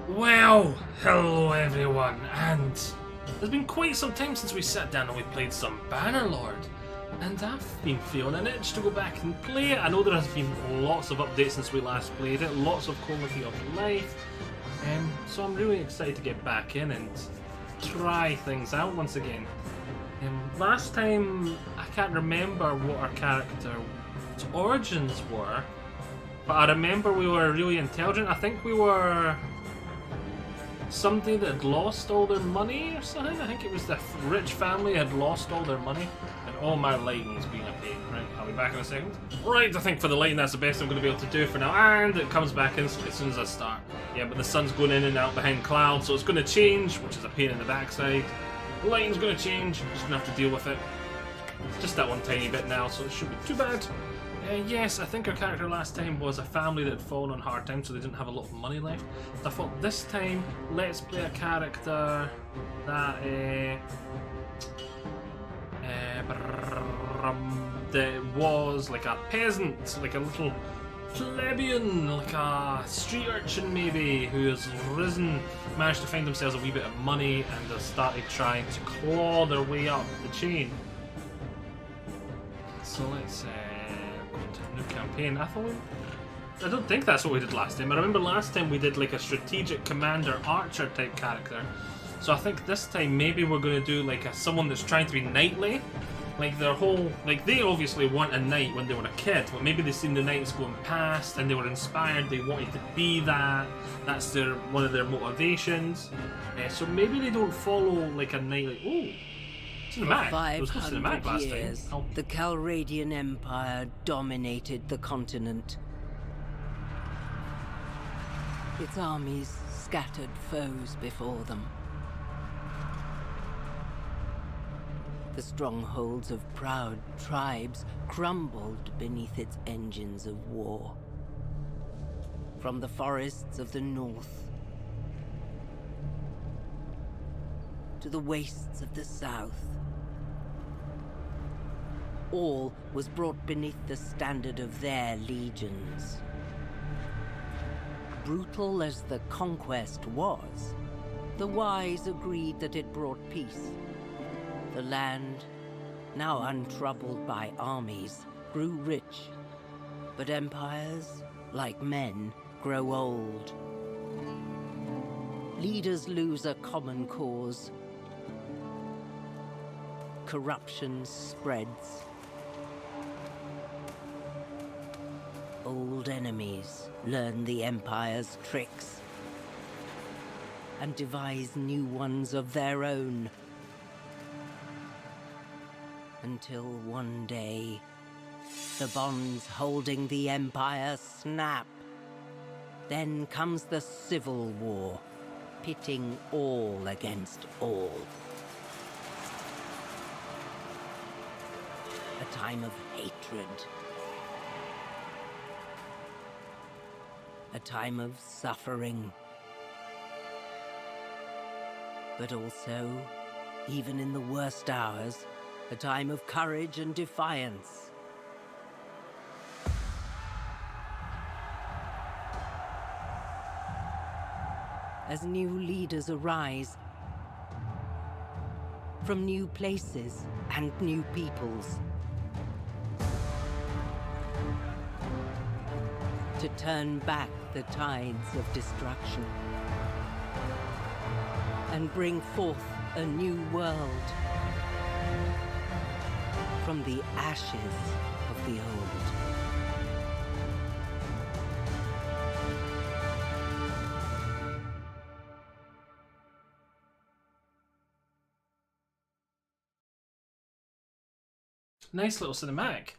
Well, hello everyone, and there's been quite some time since we sat down and we played some Bannerlord, and I've been feeling an itch to go back and play it. I know there has been lots of updates since we last played it, lots of quality of life, so I'm really excited to get back in and try things out once again. Last time, I can't remember what our character's origins were, but I remember we were really intelligent. I think we were somebody that had lost all their money or something. I think it was the rich family had lost all their money, and all my lighting's being a pain. Right, I'll be back in a second. Right, I think for the lighting that's the best I'm going to be able to do for now, and it comes back instantly as soon as I start. Yeah, but the sun's going in and out behind clouds, so it's going to change, which is a pain in the backside. The lighting's going to change, I'm just going to have to deal with it. It's just that one tiny bit now, so it shouldn't be too bad. Yes, I think our character last time was a family that had fallen on hard times, so they didn't have a lot of money left. So I thought this time, let's play a character that that was like a peasant, like a little plebeian, like a street urchin maybe, who has managed to find themselves a wee bit of money and has started trying to claw their way up the chain. So let's go to new campaign. I don't think that's what we did last time. I remember last time we did like a strategic commander archer type character. So I think this time maybe we're going to do like someone that's trying to be knightly. Like their whole, like they obviously want a knight when they were a kid, but maybe they've seen the knights going past and they were inspired, they wanted to be that. That's one of their motivations. So maybe they don't follow like a knightly. Ooh. For 500 years, the Calradian Empire dominated the continent. Its armies scattered foes before them. The strongholds of proud tribes crumbled beneath its engines of war. From the forests of the north to the wastes of the south, all was brought beneath the standard of their legions. Brutal as the conquest was, the wise agreed that it brought peace. The land, now untroubled by armies, grew rich, but empires, like men, grow old. Leaders lose a common cause. Corruption spreads. Old enemies learn the Empire's tricks and devise new ones of their own. Until one day, the bonds holding the Empire snap. Then comes the Civil War, pitting all against all. A time of hatred. A time of suffering. But also, even in the worst hours, a time of courage and defiance. As new leaders arise, from new places and new peoples, to turn back the tides of destruction and bring forth a new world from the ashes of the old. Nice little cinematic.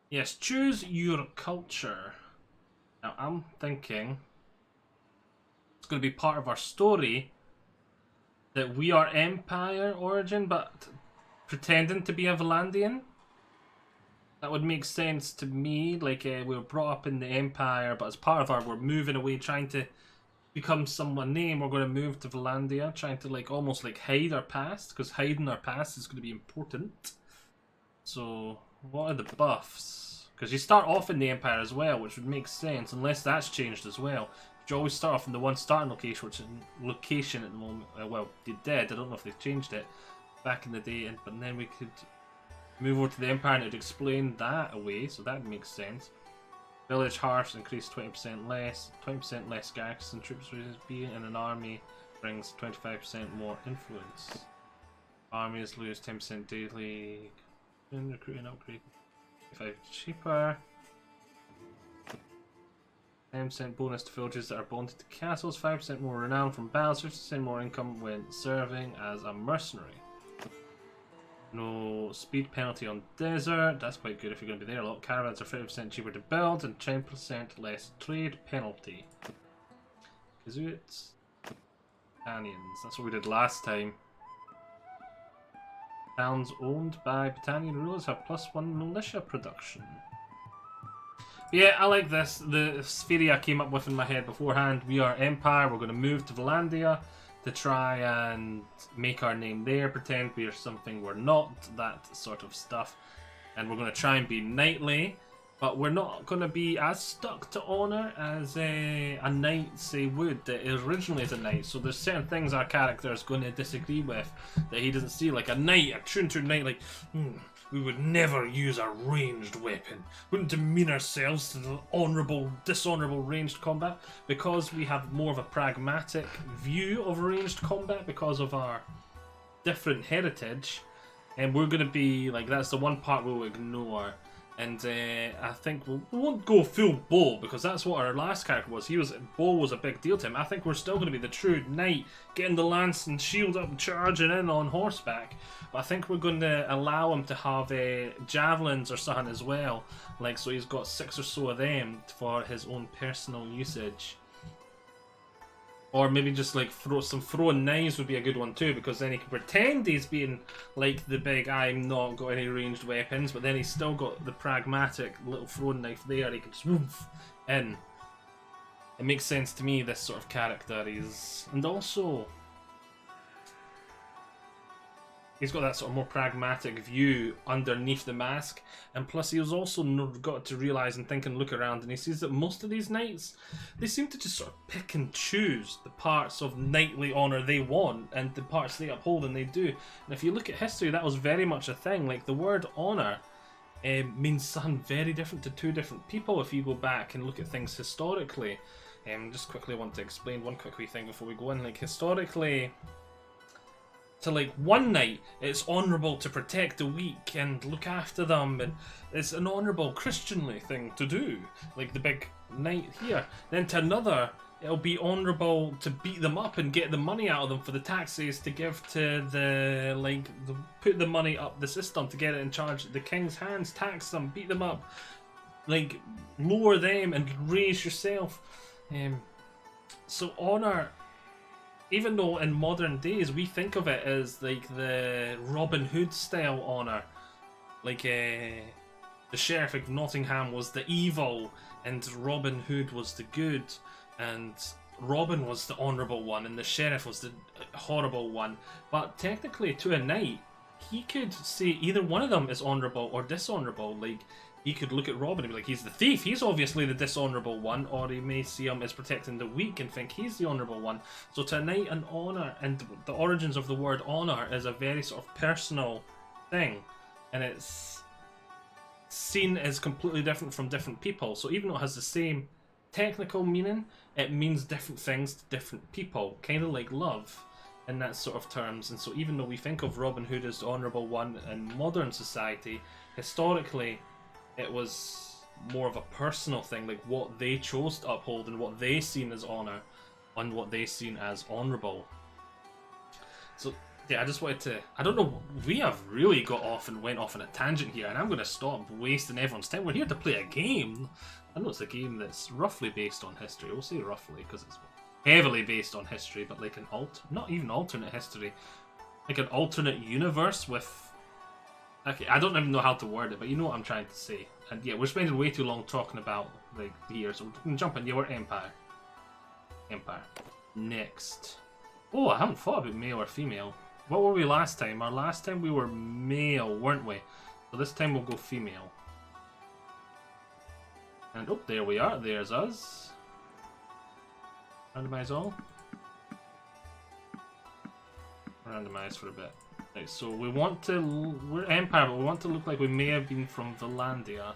Yes, choose your culture. Now I'm thinking it's going to be part of our story that we are Empire origin, but pretending to be a Valandian. That would make sense to me. Like we were brought up in the Empire, but as part of we're moving away, trying to become someone name. We're going to move to Valandia, trying to like almost like hide our past, because hiding our past is going to be important. So what are the buffs? Because you start off in the Empire as well, which would make sense, unless that's changed as well. you always start off in the one starting location, which is location at the moment. Well, you did. I don't know if they've changed it back in the day, but then we could move over to the Empire and it would explain that away, so that makes sense. Village hearths increase 20% less garrison troops being in an army brings 25% more influence. Armies lose 10% daily. Recruiting upgrade 5 cheaper. 10% bonus to villages that are bonded to castles, 5% more renown from battles, 50% more income when serving as a mercenary. No speed penalty on desert, that's quite good if you're going to be there a lot. Caravans are 50% cheaper to build and 10% less trade penalty. Kazoots. Canyons, that's what we did last time. Towns owned by Battalion rulers have +1 militia production. Yeah, I like this. The sphere I came up with in my head beforehand. We are Empire. We're going to move to Valandia to try and make our name there. Pretend we are something we're not. That sort of stuff. And we're going to try and be knightly. But we're not going to be as stuck to honour as a knight, say, would. That originally is a knight. So there's certain things our character is going to disagree with that he doesn't see. Like a knight, a true knight, like, we would never use a ranged weapon. Wouldn't demean ourselves to the dishonourable ranged combat. Because we have more of a pragmatic view of ranged combat because of our different heritage. And we're going to be, like, that's the one part we'll ignore. And I think we won't go full bow because that's what our last character was. Bow was a big deal to him. I think we're still going to be the true knight, getting the lance and shield up and charging in on horseback. But I think we're going to allow him to have javelins or something as well. Like, so he's got 6 or so of them for his own personal usage. Or maybe just like throwing knives would be a good one too, because then he can pretend he's being like the big I'm not got any ranged weapons, but then he's still got the pragmatic little throwing knife there. He can just woof in. It makes sense to me, this sort of character is, and also he's got that sort of more pragmatic view underneath the mask, and plus he was also got to realise and think and look around, and he sees that most of these knights, they seem to just sort of pick and choose the parts of knightly honour they want and the parts they uphold, and they do. And if you look at history, that was very much a thing. Like, the word honour means something very different to two different people if you go back and look at things historically. Just quickly want to explain one quick wee thing before we go in. Like, historically, to like one knight, it's honourable to protect the weak and look after them, and it's an honourable Christianly thing to do, like the big knight here. Then to another, it'll be honourable to beat them up and get the money out of them for the taxes to give to put the money up the system to get it in charge. The king's hands, tax them, beat them up, like lower them and raise yourself. So honour, even though in modern days we think of it as like the Robin Hood style honour, like the Sheriff of Nottingham was the evil and Robin Hood was the good, and Robin was the honourable one and the Sheriff was the horrible one. But technically, to a knight, he could say either one of them is honourable or dishonourable. Like, he could look at Robin and be like, he's the thief, he's obviously the dishonourable one, or he may see him as protecting the weak and think he's the honourable one. So to a knight, an honour, and the origins of the word honour is a very sort of personal thing, and it's seen as completely different from different people. So even though it has the same technical meaning, it means different things to different people, kind of like love in that sort of terms. And so even though we think of Robin Hood as the honourable one in modern society, historically it was more of a personal thing, like what they chose to uphold and what they seen as honour and what they seen as honourable. So yeah, I just wanted to, I don't know, we have really got off and went off on a tangent here, and I'm going to stop wasting everyone's time. We're here to play a game. I know it's a game that's roughly based on history. We'll say roughly because it's heavily based on history, but like not even alternate history, like an alternate universe with, okay, I don't even know how to word it, but you know what I'm trying to say. And yeah, we're spending way too long talking about like the year, so we can jump in. Yeah, we're Empire. Empire. Next. Oh, I haven't thought about male or female. What were we last time? Our last time we were male, weren't we? So this time we'll go female. And oh, there we are. There's us. Randomize all. Randomize for a bit. Right, so we want to... We're Empire, but we want to look like we may have been from Valandia.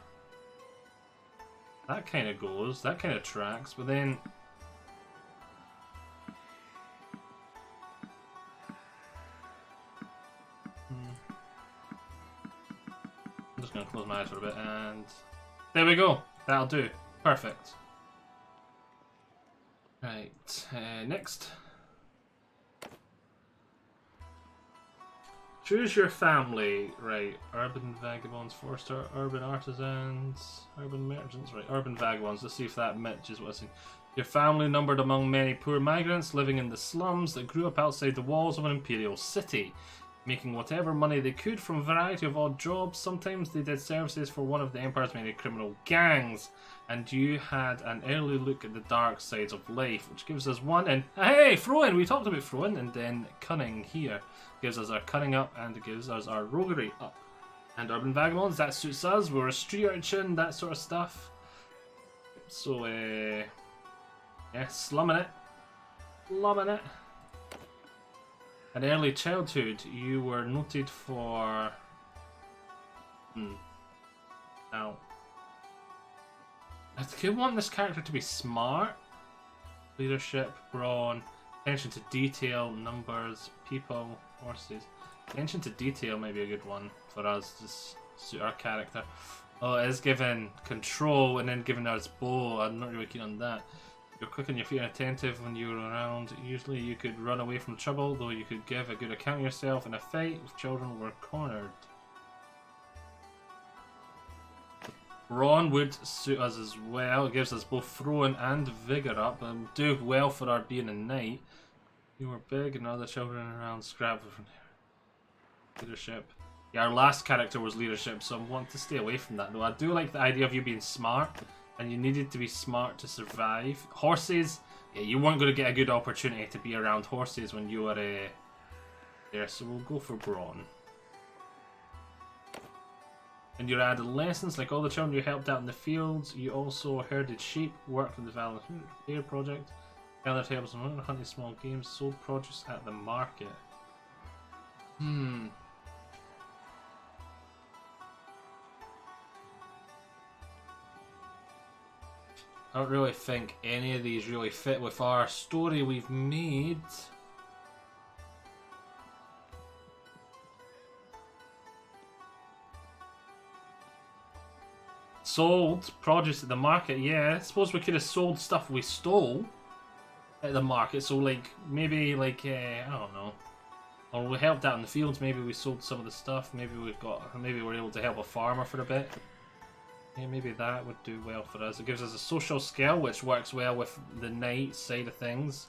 That kind of goes. That kind of tracks, but then... I'm just going to close my eyes for a bit, and... There we go! That'll do. Perfect. Right, next. Choose your family. Right, urban vagabonds, forester, urban artisans, urban merchants. Right, urban vagabonds. Let's see if that matches what I see. Your family numbered among many poor migrants living in the slums that grew up outside the walls of an imperial city, making whatever money they could from a variety of odd jobs. Sometimes they did services for one of the Empire's many criminal gangs, and you had an early look at the dark sides of life, which gives us one and hey, Froen! We talked about Froen, and then cunning here gives us our cunning up, and it gives us our roguery up. And urban vagabonds, that suits us. We're a street urchin, that sort of stuff. So, yeah, slumming it, slumming it. An early childhood, you were noted for... Now... I could want this character to be smart. Leadership, brawn, attention to detail, numbers, people, horses. Attention to detail might be a good one for us to suit our character. Oh, it is given control and then given us bow. I'm not really keen on that. You're quick on your feet and attentive when you're around. Usually you could run away from trouble, though you could give a good account of yourself in a fight if children were cornered. Brawn would suit us as well. It gives us both throwing and vigour up, and do well for our being a knight. You were big and other children around scrap from leadership. Yeah, our last character was leadership, so I want to stay away from that though. I do like the idea of you being smart, and you needed to be smart to survive. Horses, yeah, you weren't going to get a good opportunity to be around horses when you were there, so we'll go for brawn. In your adolescence, like all the children you helped out in the fields, you also herded sheep, worked on the Valor project, gathered herbs and hunted small games, sold produce at the market. I don't really think any of these really fit with our story we've made. Sold produce at the market, yeah. I suppose we could have sold stuff we stole at the market, so like, maybe like, I don't know. Or we helped out in the fields, maybe we sold some of the stuff, maybe we're able to help a farmer for a bit. Yeah, maybe that would do well for us. It gives us a social skill, which works well with the knight side of things.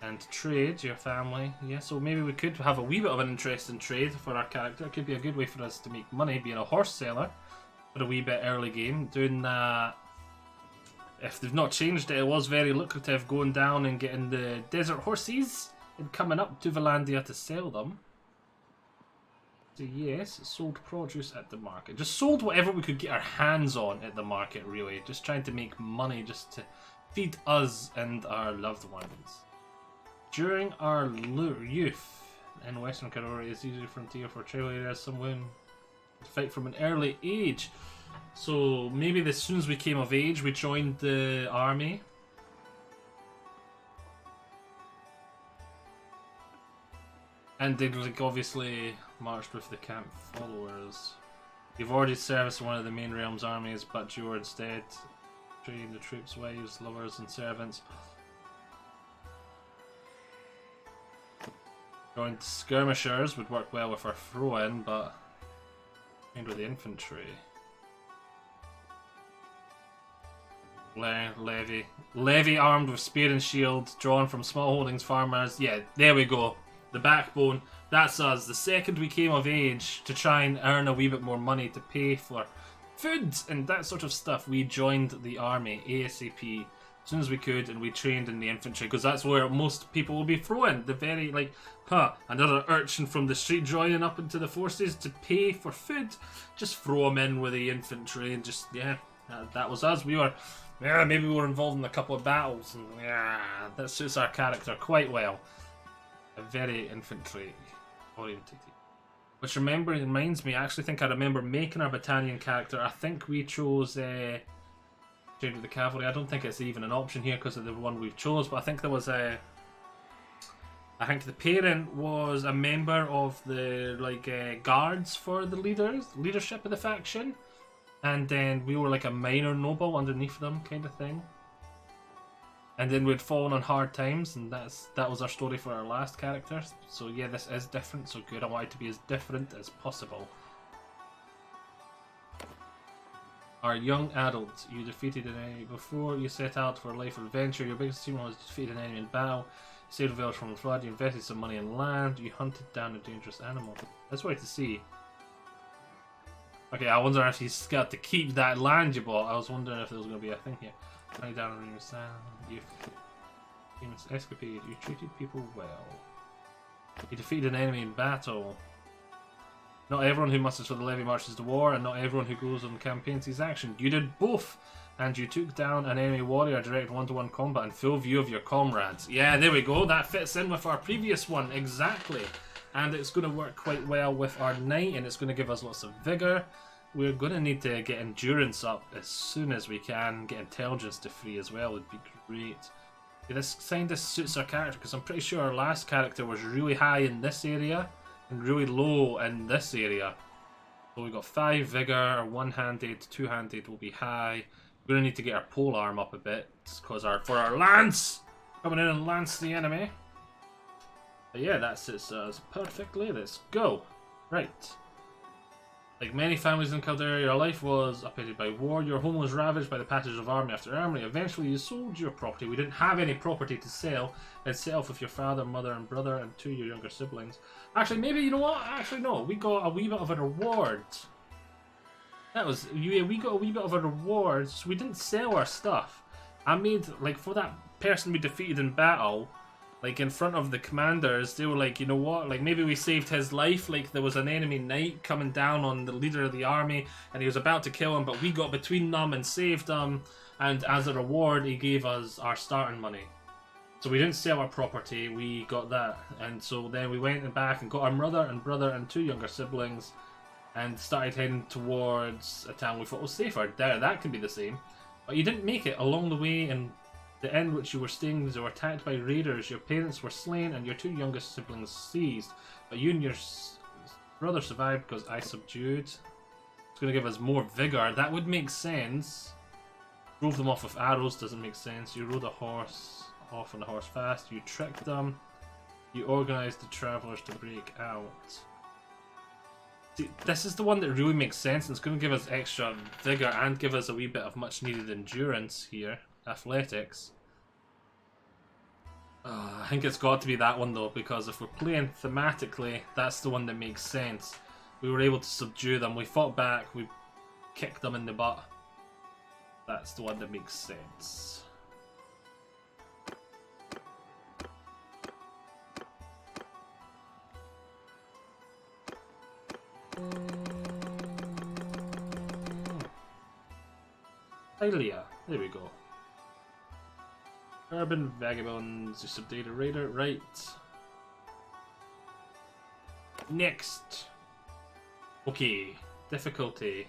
And trade, your family. Yeah, so maybe we could have a wee bit of an interest in trade for our character. It could be a good way for us to make money, being a horse seller. For a wee bit early game, doing that. If they've not changed it, it was very lucrative going down and getting the desert horses and coming up to Valandia to sell them. So yes, sold produce at the market. Just sold whatever we could get our hands on at the market, really. Just trying to make money just to feed us and our loved ones. During our youth in Western Karori, it's usually frontier for trail areas, someone to fight from an early age. So maybe as soon as we came of age, we joined the army. And they like obviously marched with the camp followers. You've already serviced one of the main realm's armies, but you were instead training the troops, wives, lovers, and servants. Joined skirmishers would work well with our throw-in, but trained with the infantry. Levy armed with spear and shield, drawn from small holdings farmers. Yeah, there we go. The backbone. That's us. The second we came of age to try and earn a wee bit more money to pay for food and that sort of stuff, we joined the army ASAP as soon as we could, and we trained in the infantry because that's where most people will be thrown. The very like, another urchin from the street joining up into the forces to pay for food. Just throw them in with the infantry and just, yeah, That was us. We were, yeah, maybe we were involved in a couple of battles, and yeah, that suits our character quite well. A very infantry oriented. Which reminds me, I actually think I remember making our battalion character. I think we chose Trained with the Cavalry. I don't think it's even an option here because of the one we've chose, but I think there was a. I think the parent was a member of the guards for the leadership of the faction, and then we were like a minor noble underneath them, kind of thing. And then we'd fallen on hard times, and that was our story for our last characters. So yeah, this is different. So good. I want it to be as different as possible. Our young adult, you defeated an enemy before you set out for a life of adventure. Your biggest achievement was to defeat an enemy in battle. Saved a village from the flood, you invested some money in land, you hunted down a dangerous animal. That's right to see. Okay, I wonder if he's got to keep that land you bought. I was wondering if there was going to be a thing here. Hunting down a dangerous sand, you famous escapade, you treated people well. You defeated an enemy in battle. Not everyone who musters for the levy marches to war, and not everyone who goes on campaign sees action. You did both! And you took down an enemy warrior, direct one-to-one combat, in full view of your comrades. Yeah, there we go. That fits in with our previous one, exactly. And it's going to work quite well with our knight, and it's going to give us lots of vigour. We're going to need to get endurance up as soon as we can. Get intelligence to 3 as well would be great. Yeah, this kind of suits our character, because I'm pretty sure our last character was really high in this area, and really low in this area. So we got 5 vigour, one-handed, two-handed will be high. We're going to need to get our pole arm up a bit, because for our lance! Coming in and lance the enemy. But yeah, that suits us perfectly. Let's go. Right. Like many families in Caldera, your life was upended by war. Your home was ravaged by the passage of army after army. Eventually you sold your property. We didn't have any property to sell. It's set off with your father, mother and brother and 2 of your younger siblings. Actually, maybe, you know what? Actually, no. We got a wee bit of a reward. We got a wee bit of a reward, so we didn't sell our stuff. I made, like, for that person we defeated in battle, like, in front of the commanders, they were like, you know what, like, maybe we saved his life, like, there was an enemy knight coming down on the leader of the army, and he was about to kill him, but we got between them and saved him, and as a reward, he gave us our starting money. So we didn't sell our property, we got that, and so then we went back and got our mother and brother and 2 younger siblings, and started heading towards a town we thought was safer. There, that can be the same. But you didn't make it. Along the way, in the inn which you were staying, you were attacked by raiders. Your parents were slain and your 2 youngest siblings seized. But you and your brother survived because I subdued. It's going to give us more vigour. That would make sense. Drove them off with arrows, doesn't make sense. You rode a horse off on a horse fast. You tricked them. You organised the travellers to break out. See, this is the one that really makes sense, and it's going to give us extra vigour and give us a wee bit of much needed endurance here. Athletics. I think it's got to be that one though, because if we're playing thematically, that's the one that makes sense. We were able to subdue them, we fought back, we kicked them in the butt. That's the one that makes sense. Hylia, there we go. Urban vagabonds, you subdued a raider, right. Next. Okay, difficulty.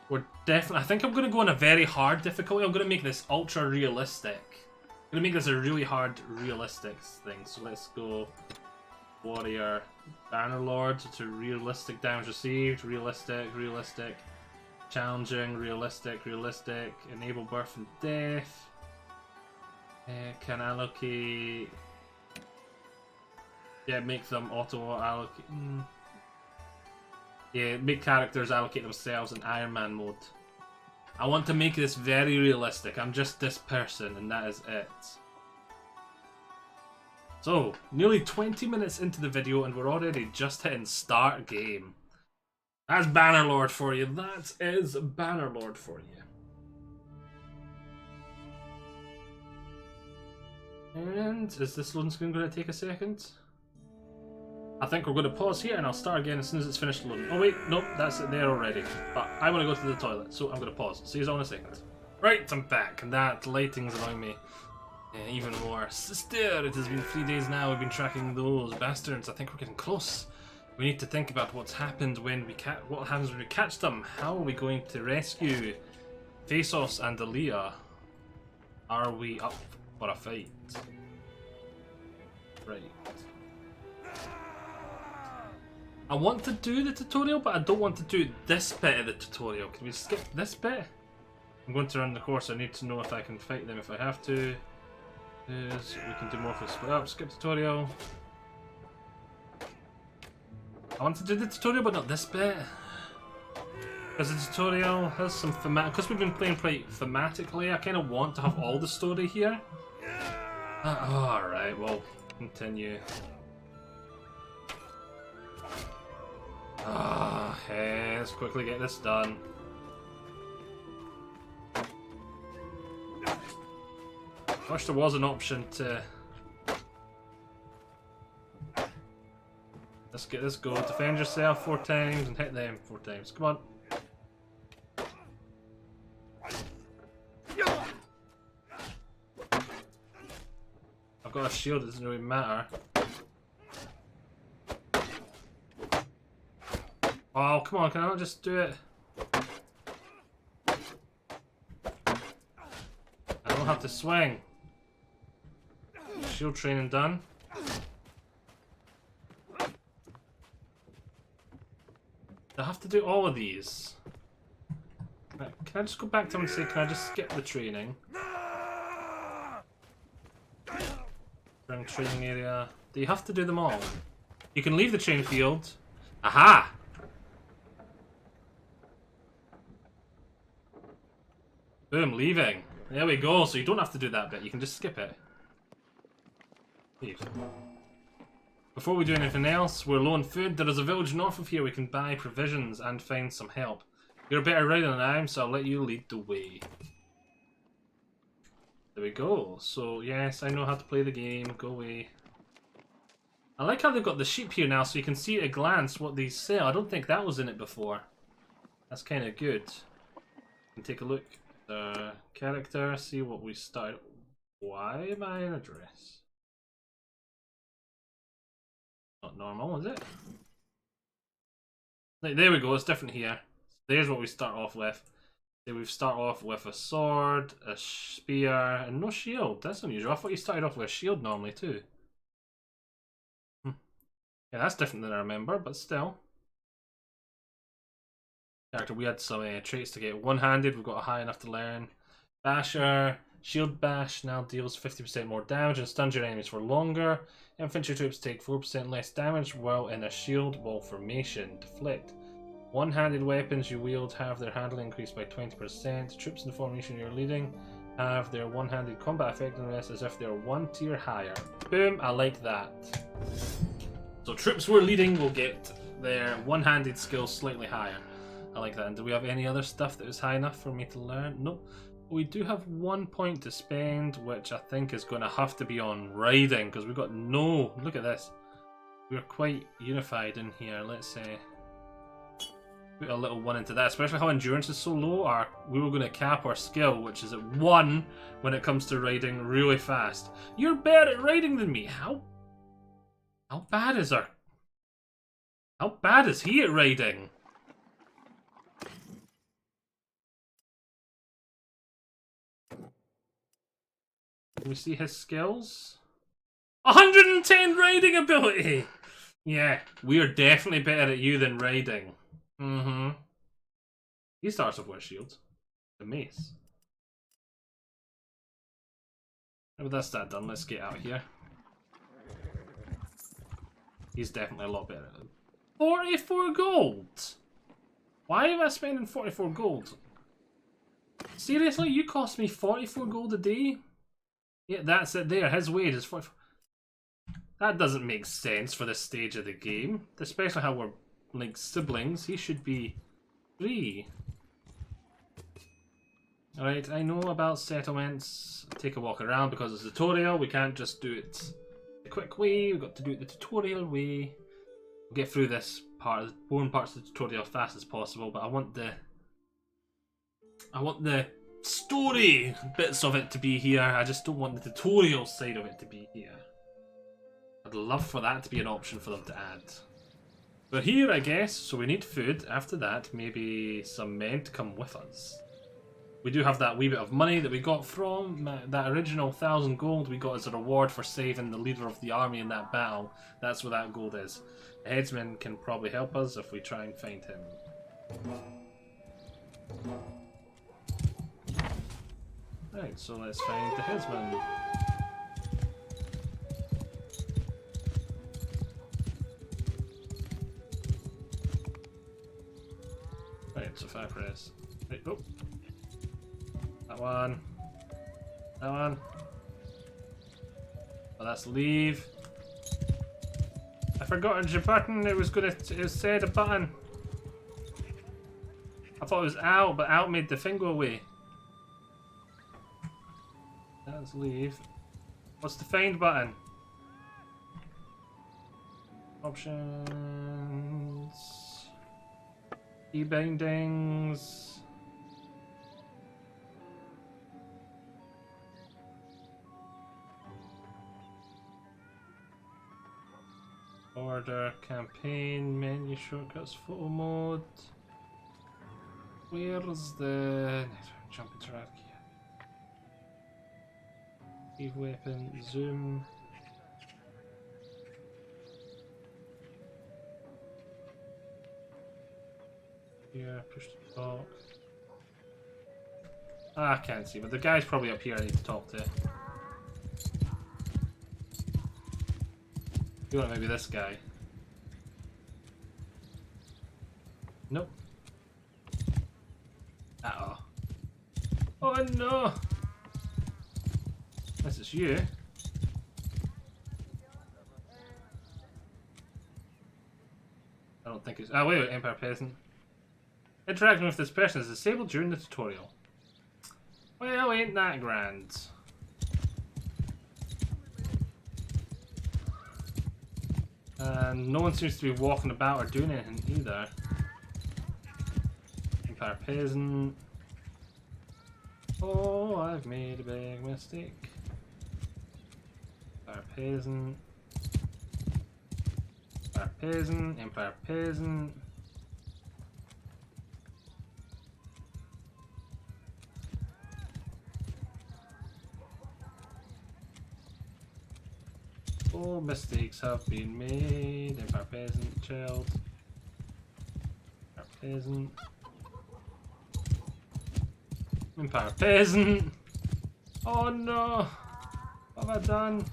We're definitely, I think I'm going to go on a very hard difficulty. I'm going to make this ultra realistic. I'm going to make this a really hard realistic thing. So let's go warrior, Bannerlord to realistic damage received, realistic, realistic, challenging, realistic, realistic, enable birth and death. Can allocate. Yeah, make them auto allocate. Yeah, make characters allocate themselves in Iron Man mode. I want to make this very realistic. I'm just this person, and that is it. So, nearly 20 minutes into the video, and we're already just hitting start game. That's Bannerlord for you. That is Bannerlord for you. And is this one going to take a second? I think we're going to pause here and I'll start again as soon as it's finished loading. Oh wait, nope, that's it there already. But I want to go to the toilet, so I'm going to pause. See you all in a second. Right, I'm back, and that lighting's annoying me even more. Sister, it has been 3 days now. We've been tracking those bastards. I think we're getting close. We need to think about what's happened when we what happens when we catch them. How are we going to rescue Phasos and Aaliyah? Are we up for a fight? Right. I want to do the tutorial, but I don't want to do this bit of the tutorial. Can we skip this bit? I'm going to run the course. I need to know if I can fight them if I have to. Yes, we can do more for split up. Skip tutorial. I want to do the tutorial, but not this bit. Because the tutorial has some because we've been playing quite thematically, I kind of want to have all the story here. Alright, well, continue. Hey, let's quickly get this done. I wish there was an option to... Let's get this go. Defend yourself 4 times and hit them 4 times. Come on. I've got a shield, it doesn't really matter. Oh, come on, can I not just do it? I don't have to swing. Shield training done. I have to do all of these. Right, can I just go back to them and say, can I just skip the training? Training area. Do you have to do them all? You can leave the training field. Aha! Boom, leaving. There we go, so you don't have to do that bit, you can just skip it. Leave. Before we do anything else, we're low on food. There is a village north of here we can buy provisions and find some help. You're a better rider than I am, so I'll let you lead the way. There we go. So, yes, I know how to play the game. Go away. I like how they've got the sheep here now, so you can see at a glance what these sell. I don't think that was in it before. That's kind of good. You can take a look. Character, see what we start. Why am I in a dress? Not normal, is it? Like, there we go, it's different here. There's what we start off with. Then we start off with a sword, a spear, and no shield. That's unusual. I thought you started off with a shield normally too. Yeah, that's different than I remember, but still. Character, we had some traits to get. One-handed, we've got a high enough to learn. Basher, shield bash now deals 50% more damage and stuns your enemies for longer. Infantry troops take 4% less damage while in a shield wall formation. Deflect. One-handed weapons you wield have their handling increased by 20%. Troops in the formation you're leading have their one-handed combat effectiveness as if they're 1 tier higher. Boom, I like that. So troops we're leading will get their one-handed skills slightly higher. I like that. And do we have any other stuff that is high enough for me to learn? Nope. We do have 1 point to spend, which I think is going to have to be on riding, because we've got no... Look at this. We're quite unified in here. Let's say... Put a little 1 into that, especially how endurance is so low. We were going to cap our skill, which is at 1 when it comes to riding really fast. You're better at riding than me. How bad is our... How bad is he at riding? Can we see his skills? 110 riding ability! Yeah, we are definitely better at you than riding. Mm-hmm. He starts off with a shield. The mace. Well, that's that done. Let's get out of here. He's definitely a lot better. 44 gold! Why am I spending 44 gold? Seriously? You cost me 44 gold a day? Yeah, that's it there. His wage is 44. That doesn't make sense for this stage of the game. Especially how we're like siblings. He should be 3. Alright, I know about settlements. Take a walk around because it's a tutorial. We can't just do it the quick way. We've got to do it the tutorial way. get through this part, boring parts of the tutorial as fast as possible, but I want the story bits of it to be here. I just don't want the tutorial side of it to be here. I'd love for that to be an option for them to add. We're here, I guess, so we need food. After that, maybe some men to come with us. We do have that wee bit of money that we got from that original 1,000 gold we got as a reward for saving the leader of the army in that battle. That's what that gold is. The headsman can probably help us if we try and find him. Right, so let's find the headsman. Right, so if I press... Right, oh! That one. That one. Oh, that's leave. I forgot a button. It said a button. I thought it was out, but out made the thing go away. That's leave. What's the find button? Options. Key bindings. Order, campaign, menu shortcuts, photo mode. Where's the jump into hierarchy? Save weapon, zoom. Here, push to talk. Ah, I can't see, but the guy's probably up here I need to talk to. You want maybe this guy? Nope. Uh-oh. Oh no! Unless it's you. I don't think it's... Ah, wait, Empire Peasant. Interacting with this person is disabled during the tutorial. Well, ain't that grand. And no one seems to be walking about or doing anything either. Empire Peasant. Oh, I've made a big mistake. Empire Peasant. Empire Peasant. Empire Peasant. Oh, mistakes have been made. Empire Peasant, child. Empire Peasant. Empire Peasant! Oh no! What have I done?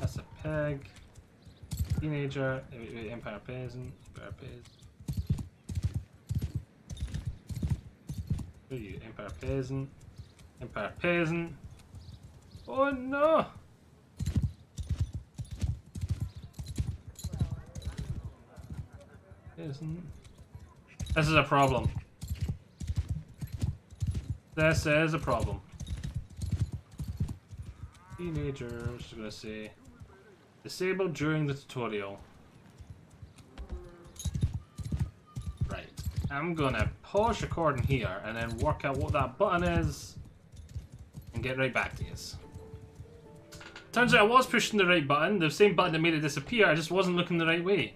That's a pig. Teenager. Wait, Empire Peasant. Empire Peasant. Who are you? Empire Peasant. Empire Peasant. Oh no! This is a problem. This is a problem. Teenagers, I'm gonna say disabled during the tutorial. Right. I'm gonna pause recording here and then work out what that button is and get right back to you. Turns out I was pushing the right button, the same button that made it disappear, I just wasn't looking the right way.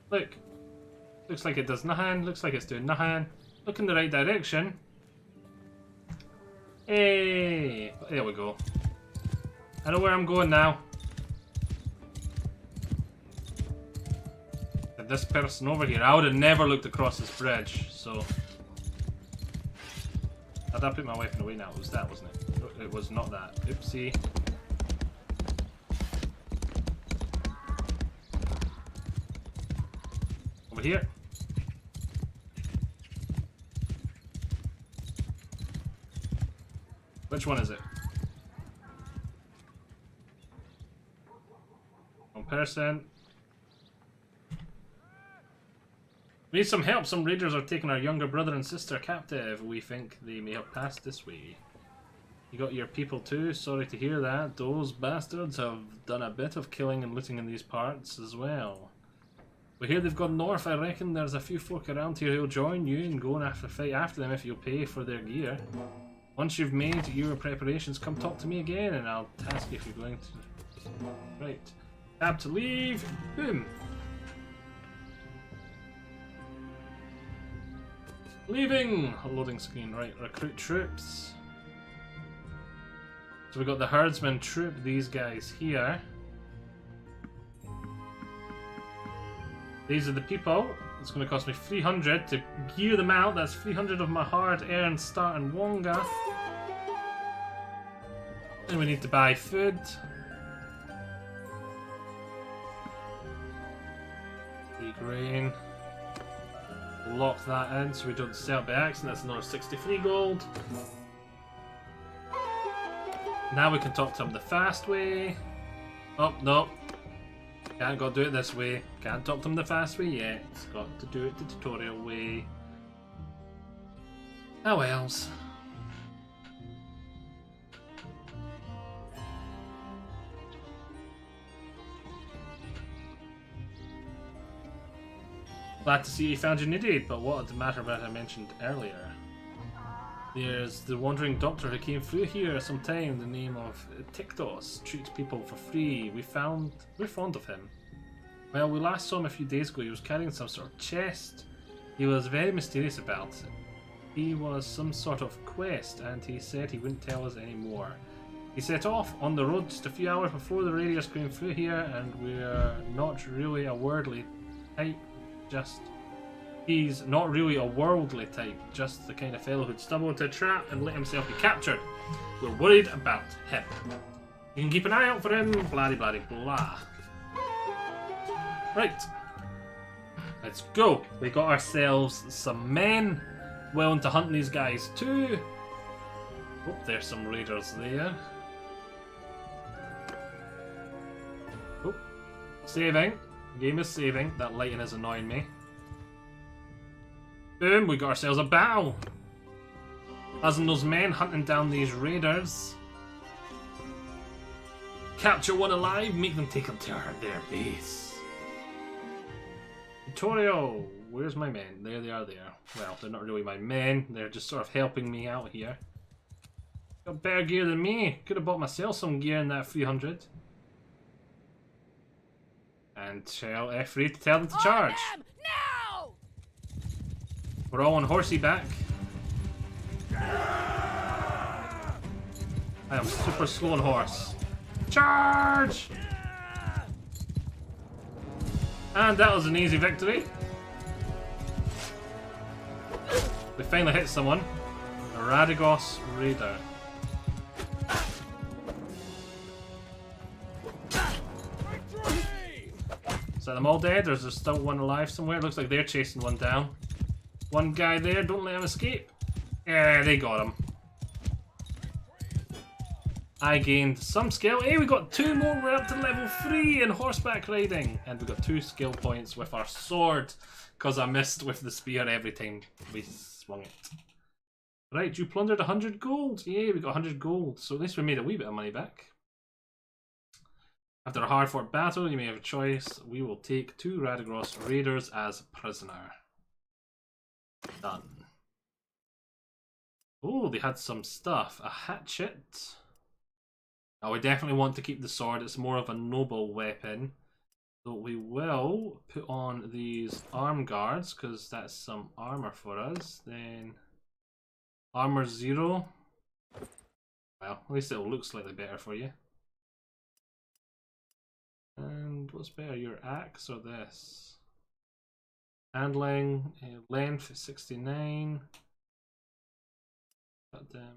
Look. Looks like it does nothing, looks like it's doing nothing. Look in the right direction. Hey, there we go. I know where I'm going now. And this person over here, I would have never looked across this bridge, so... How'd I put my weapon away now? It was that, wasn't it? It was not that. Oopsie. Over here. Which one is it? One person. We need some help. Some raiders are taking our younger brother and sister captive. We think they may have passed this way. You got your people too? Sorry to hear that. Those bastards have done a bit of killing and looting in these parts as well. But here they've gone north. I reckon there's a few folk around here who'll join you and go and have to fight after them if you'll pay for their gear. Once you've made your preparations, come talk to me again and I'll task you if you're going to... Right. Tab to leave. Boom. Leaving! A loading screen. Right, recruit troops. So we got the herdsman troop, these guys here. These are the people. It's going to cost me 300 to gear them out. That's 300 of my hard-earned start in Wonga. And we need to buy food. Free grain. Lock that in so we don't sell it by accident. That's another 63 gold. Now we can talk to him the fast way. Oh, no. Can't go do it this way. Can't talk to him the fast way yet. Got to do it the tutorial way. Oh wells. Glad to see you found your niddy, but what the matter about I mentioned earlier? There's the wandering doctor who came through here sometime, the name of Tiktos, treats people for free. We're fond of him. Well, we last saw him a few days ago. He was carrying some sort of chest. He was very mysterious about it. He was some sort of quest, and he said he wouldn't tell us any more. He set off on the road just a few hours before the raiders came through here, and we're not really a worldly type. He's not really a worldly type, just the kind of fellow who'd stumble into a trap and let himself be captured. We're worried about him. You can keep an eye out for him, blah blah blah. Right. Let's go. We got ourselves some men willing to hunt these guys too. Oh, there's some raiders there. Oh, saving. Game is saving. That lighting is annoying me. Boom, we got ourselves a battle. Us and those men hunting down these raiders. Capture one alive, make them take them to their base. Tutorial. Where's my men? There they are there. Well, they're not really my men. They're just sort of helping me out here. Got better gear than me. Could have bought myself some gear in that 300. And tell F3 to tell them to charge. Now! We're all on horsey back. I am super slow on horse. Charge! And that was an easy victory. We finally hit someone. A Radagos Raider. Is that them all dead, or is there still one alive somewhere? It looks like they're chasing one down. One guy there, don't let him escape. Yeah, they got him. I gained some skill. Hey, we got 2 more. We're up to level 3 in horseback riding. And we got 2 skill points with our sword, because I missed with the spear every time we swung it. Right, you plundered 100 gold. Yeah, we got 100 gold. So at least we made a wee bit of money back. After a hard-fought battle, you may have a choice. We will take 2 Radagos raiders as prisoner. Done. Oh, they had some stuff. A hatchet. Now, we definitely want to keep the sword. It's more of a noble weapon. So we will put on these arm guards, because that's some armor for us. Then armor 0. Well, at least it looks slightly better for you. And what's better, your axe or this? Handling, length 69. Cut damage.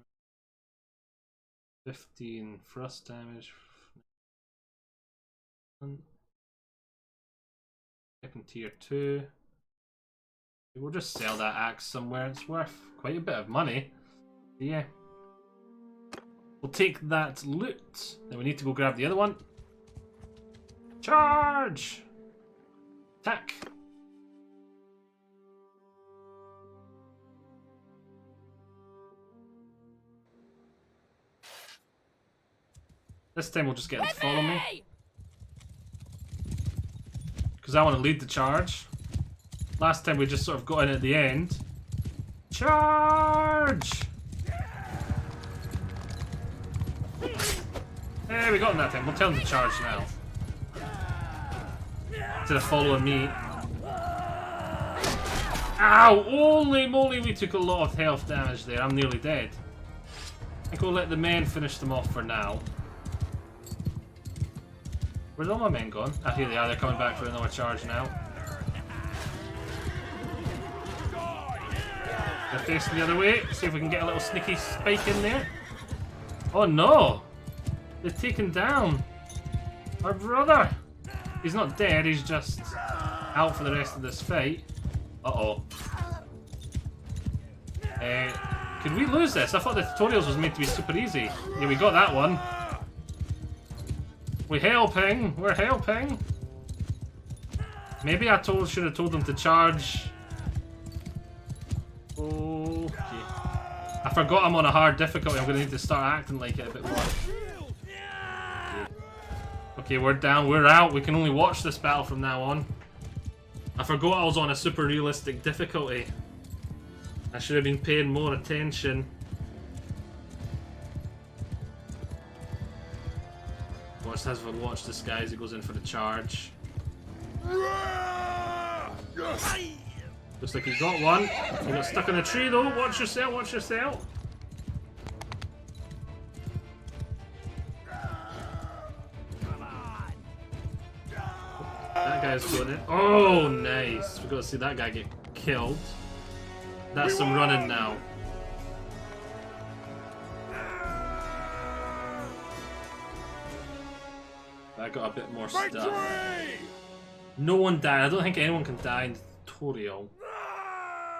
15 thrust damage. Second tier 2. We'll just sell that axe somewhere. It's worth quite a bit of money. So yeah. We'll take that loot. Then we need to go grab the other one. Charge! Attack! This time we'll just get him to follow me. because I want to lead the charge. Last time we just sort of got in at the end. Charge! Hey, we got him that time. We'll tell him to charge now. Instead of following me. Ow! Holy moly, we took a lot of health damage there. I'm nearly dead. I think we'll let the men finish them off for now. Where's all my men gone? Ah, here they are. They're coming back for another charge now. They're facing the other way. See if we can get a little sneaky spike in there. Oh no! They've taken down our brother. He's not dead. He's just out for the rest of this fight. Uh-oh. Could we lose this? I thought the tutorials was meant to be super easy. Yeah, we got that one. We're helping. We're helping. Maybe I should have told them to charge. Okay. I forgot I'm on a hard difficulty. I'm going to need to start acting like it a bit more. Okay, we're down. We're out. We can only watch this battle from now on. I forgot I was on a super realistic difficulty. I should have been paying more attention. Watch this guy as he goes in for the charge. Looks like he's got one. He got stuck in a tree though. Watch yourself, watch yourself. That guy's going in. Oh, nice. We've got to see that guy get killed. That's some running now. I got a bit more stuff. No one died. I don't think anyone can die in the tutorial.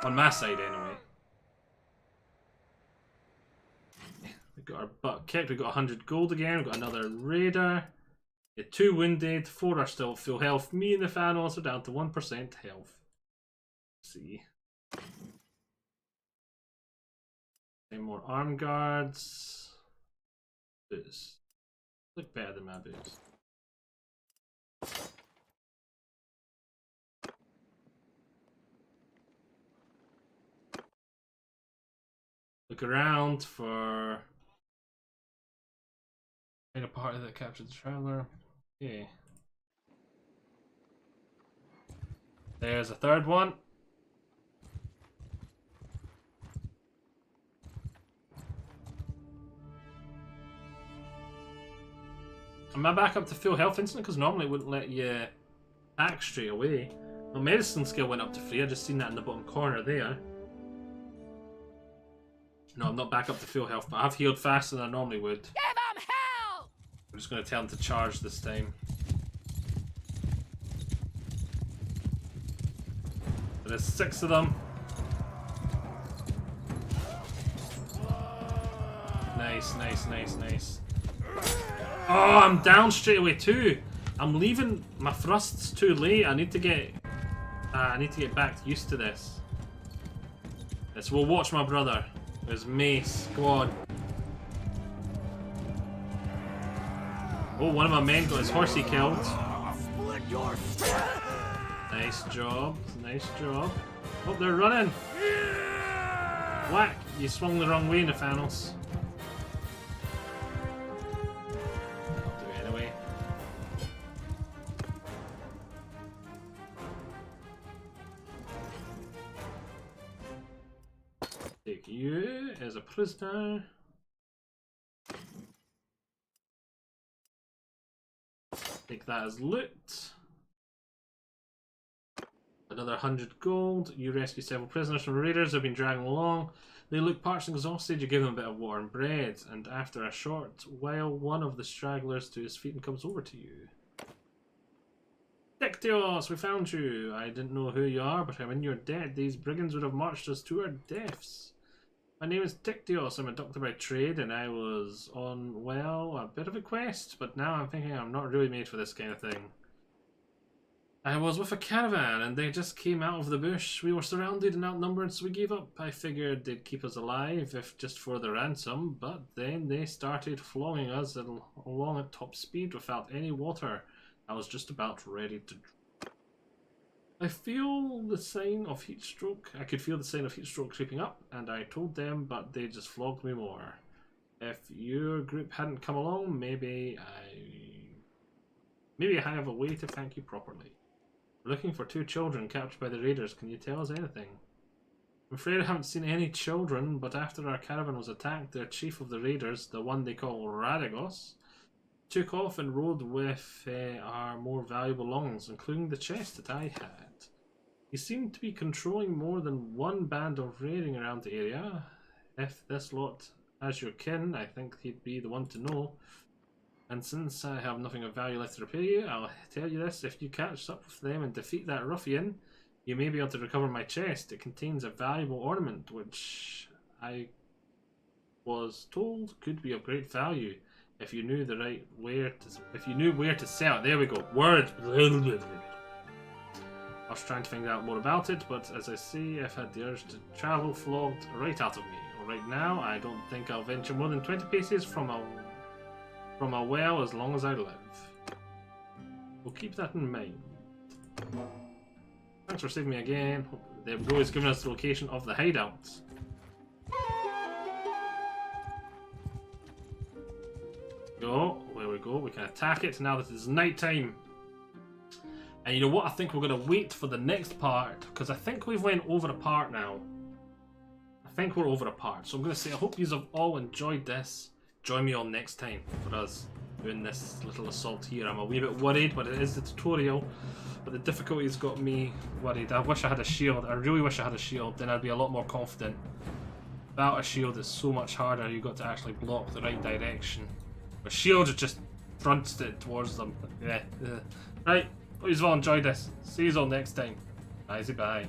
On my side, anyway. We got our butt kicked. We got 100 gold again. We got another raider. Yeah, 2 wounded. 4 are still full health. Me and the fan also down to 1% health. Let's see. 10 more arm guards. Boots. Look better than my boots. Look around for a party that captured the traveler. Okay. There's a third one. Am I back up to full health instantly? Because normally it wouldn't let you act straight away. My medicine skill went up to 3. I just seen that in the bottom corner there. No, I'm not back up to full health, but I've healed faster than I normally would. Give him hell! I'm just going to tell him to charge this time. So there's 6 of them. Nice, nice, nice, nice. Oh, I'm down straight away too. I'm leaving my thrusts too late. I need to get back used to this. Yes, we'll watch my brother. There's Mace. Go on. Oh, one of my men got his horsey killed. Nice job. Nice job. Oh, they're running. Whack. You swung the wrong way, Nathanos. I'll do it anyway. Take you as a prisoner. Take that as loot. Another 100 gold. You rescue several prisoners from raiders who have been dragging along. They look parched and exhausted. You give them a bit of water and bread. And after a short while, one of the stragglers to his feet and comes over to you. Dictios, we found you. I didn't know who you are, but when you're dead, these brigands would have marched us to our deaths. My name is Dictios. I'm a doctor by trade, and I was on, well, a bit of a quest, but now I'm thinking I'm not really made for this kind of thing. I was with a caravan, and they just came out of the bush. We were surrounded and outnumbered, so we gave up. I figured they'd keep us alive, if just for the ransom, but then they started flogging us along at top speed without any water. I was just about ready to... I feel the sign of heat stroke. I could feel the sign of heat stroke creeping up, and I told them, but they just flogged me more. If your group hadn't come along, maybe I have a way to thank you properly. We're looking for 2 children captured by the raiders. Can you tell us anything? I'm afraid I haven't seen any children, but after our caravan was attacked, the chief of the raiders, the one they call Radagos, took off and rode with our more valuable belongings, including the chest that I had. He seemed to be controlling more than one band of raiding around the area. If this lot has your kin, I think he'd be the one to know. And since I have nothing of value left to repay you, I'll tell you this: if you catch up with them and defeat that ruffian, you may be able to recover my chest. It contains a valuable ornament, which I was told could be of great value if you knew where to sell it. There we go. Word. I was trying to find out more about it, but as I say, I've had the urge to travel flogged right out of me. Right now, I don't think I'll venture more than 20 paces from a well as long as I live. We'll keep that in mind. Thanks for saving me again. There we go, he's giving us the location of the hideout. Go, there we go, we can attack it now that it's night time. And you know what, I think we're going to wait for the next part, because I think we've went over a part now. I think we're over a part, so I'm going to say I hope you have all enjoyed this. Join me on next time for us doing this little assault here. I'm a wee bit worried, but it is the tutorial. But the difficulty's got me worried. I wish I had a shield. I really wish I had a shield. Then I'd be a lot more confident. Without a shield, it's so much harder. You've got to actually block the right direction. A shield just fronts it towards them. Yeah. Right. Hope you've all enjoyed this. See you all next time. Bye. Bye.